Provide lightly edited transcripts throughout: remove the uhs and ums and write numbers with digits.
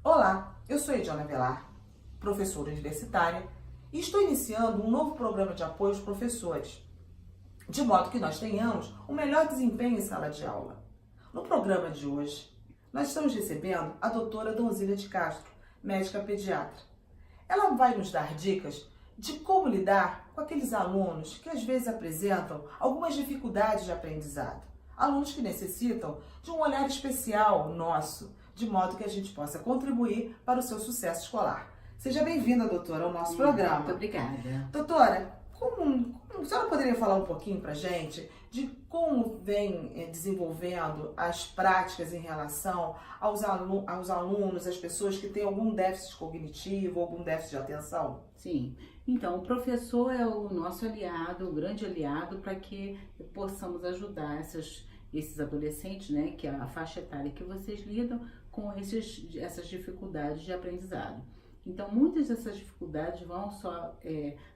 Olá, eu sou Ediana Velar, professora universitária, e estou iniciando um novo programa de apoio aos professores, de modo que nós tenhamos um melhor desempenho em sala de aula. No programa de hoje, nós estamos recebendo a doutora Donzília de Castro, médica pediatra. Ela vai nos dar dicas de como lidar com aqueles alunos que às vezes apresentam algumas dificuldades de aprendizado. Alunos que necessitam de um olhar especial nosso, de modo que a gente possa contribuir para o seu sucesso escolar. Seja bem-vinda, doutora, ao nosso programa. Muito obrigada. Doutora, a senhora poderia falar um pouquinho para a gente de como vem desenvolvendo as práticas em relação aos alunos, às pessoas que têm algum déficit cognitivo, algum déficit de atenção? Sim. Então, o professor é o nosso aliado, o grande aliado, para que possamos ajudar esses adolescentes, né, que é a faixa etária que vocês lidam com essas dificuldades de aprendizado. Então, muitas dessas dificuldades vão só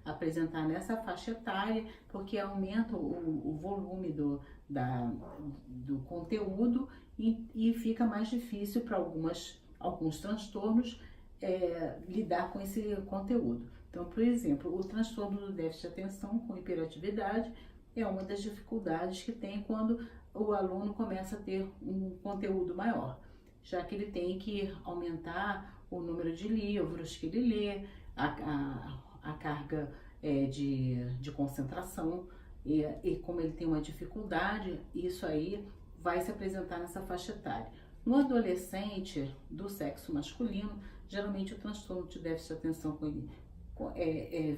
apresentar nessa faixa etária, porque aumenta o volume do conteúdo e fica mais difícil para alguns transtornos lidar com esse conteúdo. Então, por exemplo, o transtorno do déficit de atenção com hiperatividade é uma das dificuldades que tem quando o aluno começa a ter um conteúdo maior, já que ele tem que aumentar o número de livros que ele lê, a carga de concentração, e como ele tem uma dificuldade, isso aí vai se apresentar nessa faixa etária. No adolescente do sexo masculino, geralmente o transtorno de déficit de atenção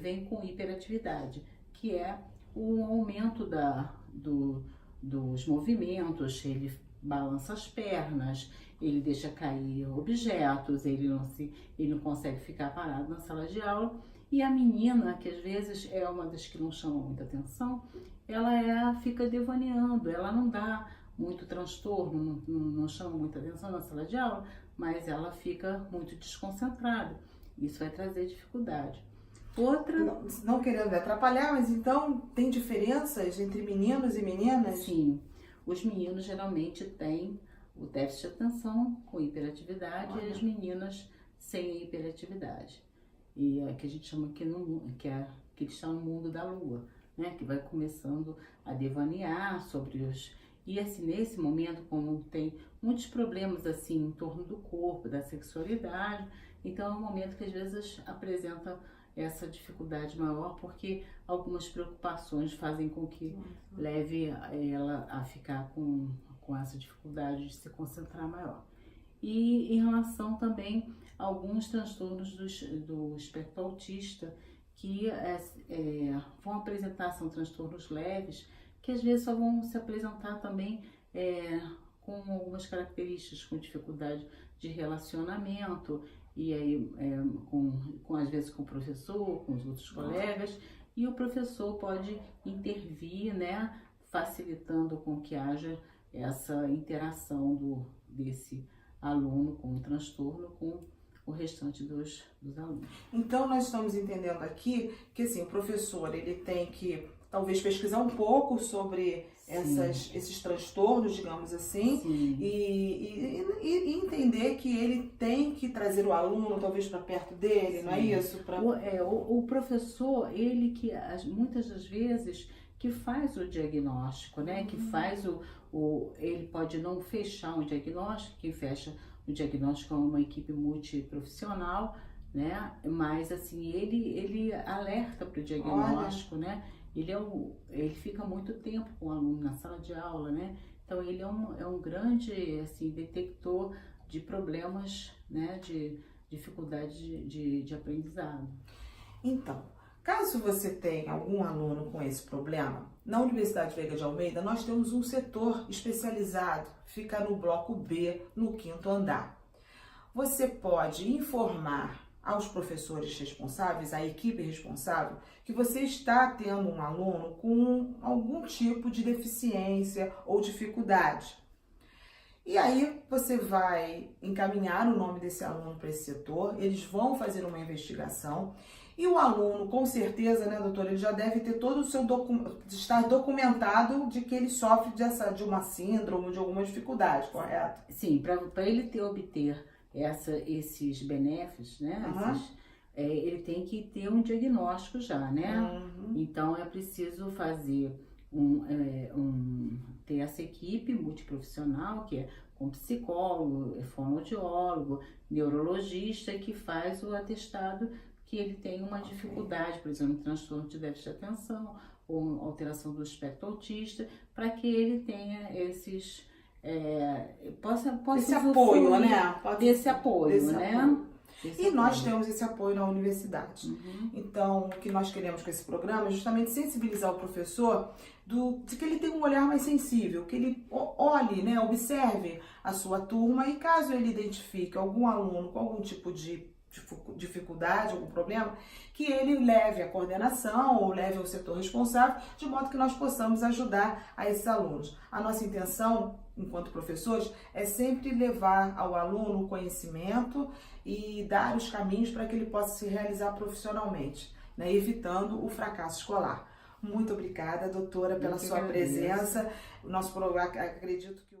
vem com hiperatividade, que é o aumento dos movimentos, ele balança as pernas, ele deixa cair objetos, ele não consegue ficar parado na sala de aula. E a menina, que às vezes é uma das que não chama muita atenção, ela fica devaneando, ela não dá muito transtorno, não chama muita atenção na sala de aula, mas ela fica muito desconcentrada. Isso vai trazer dificuldade. Não querendo atrapalhar, mas então tem diferenças entre meninos e meninas? Sim, os meninos geralmente têm o déficit de atenção com hiperatividade e as meninas sem hiperatividade. E é que a gente chama que eles estão no mundo da lua, né? Que vai começando a devanear sobre os... E assim, nesse momento, como tem muitos problemas assim em torno do corpo, da sexualidade, então é um momento que às vezes apresenta essa dificuldade maior, porque algumas preocupações fazem com que leve ela a ficar com essa dificuldade de se concentrar maior. E em relação também a alguns transtornos do espectro autista, que vão apresentar, são transtornos leves, que às vezes só vão se apresentar também com algumas características, com dificuldade de relacionamento, e aí às vezes com o professor, com os outros colegas, e o professor pode intervir, né, facilitando com que haja essa interação desse aluno com o transtorno com o restante dos alunos. Então nós estamos entendendo aqui que assim, o professor ele tem que talvez pesquisar um pouco sobre esses transtornos, digamos assim, e entender que ele tem que trazer o aluno talvez para perto dele, não é isso? O professor, ele que muitas das vezes que faz o diagnóstico, né? Que faz ele pode não fechar um diagnóstico, quem fecha o diagnóstico é uma equipe multiprofissional, né? Mas assim, ele alerta para o diagnóstico, né? Ele fica muito tempo com o aluno na sala de aula, né? Então ele é um grande assim, detector de problemas, né? De dificuldade de aprendizado. Então, caso você tenha algum aluno com esse problema, na Universidade Veiga de Almeida nós temos um setor especializado, fica no bloco B, no 5º andar. Você pode informar aos professores responsáveis, à equipe responsável, que você está tendo um aluno com algum tipo de deficiência ou dificuldade. E aí você vai encaminhar o nome desse aluno para esse setor, eles vão fazer uma investigação e o aluno, com certeza, né, doutora, ele já deve ter todo o seu estar documentado de que ele sofre de uma síndrome, de alguma dificuldade, correto? Sim, para ele obter esses benefícios, né? Aham. Ele tem que ter um diagnóstico já, né? Uhum. Então é preciso fazer ter essa equipe multiprofissional, que é com psicólogo, fonoaudiólogo, neurologista, que faz o atestado que ele tem uma dificuldade, por exemplo, transtorno de déficit de atenção ou alteração do espectro autista, para que ele tenha possa Esse apoio, usufruir né? desse apoio, Desse né? apoio. Desse E nós apoio. temos esse apoio na universidade. Uhum. Então, o que nós queremos com esse programa é justamente sensibilizar o professor de que ele tenha um olhar mais sensível, que ele olhe, né, observe a sua turma e caso ele identifique algum aluno com algum tipo de dificuldade, algum problema, que ele leve a coordenação ou leve ao setor responsável, de modo que nós possamos ajudar a esses alunos. A nossa intenção, enquanto professores, é sempre levar ao aluno o conhecimento e dar os caminhos para que ele possa se realizar profissionalmente, né, evitando o fracasso escolar. Muito obrigada, doutora, pela sua presença. O nosso programa, acredito que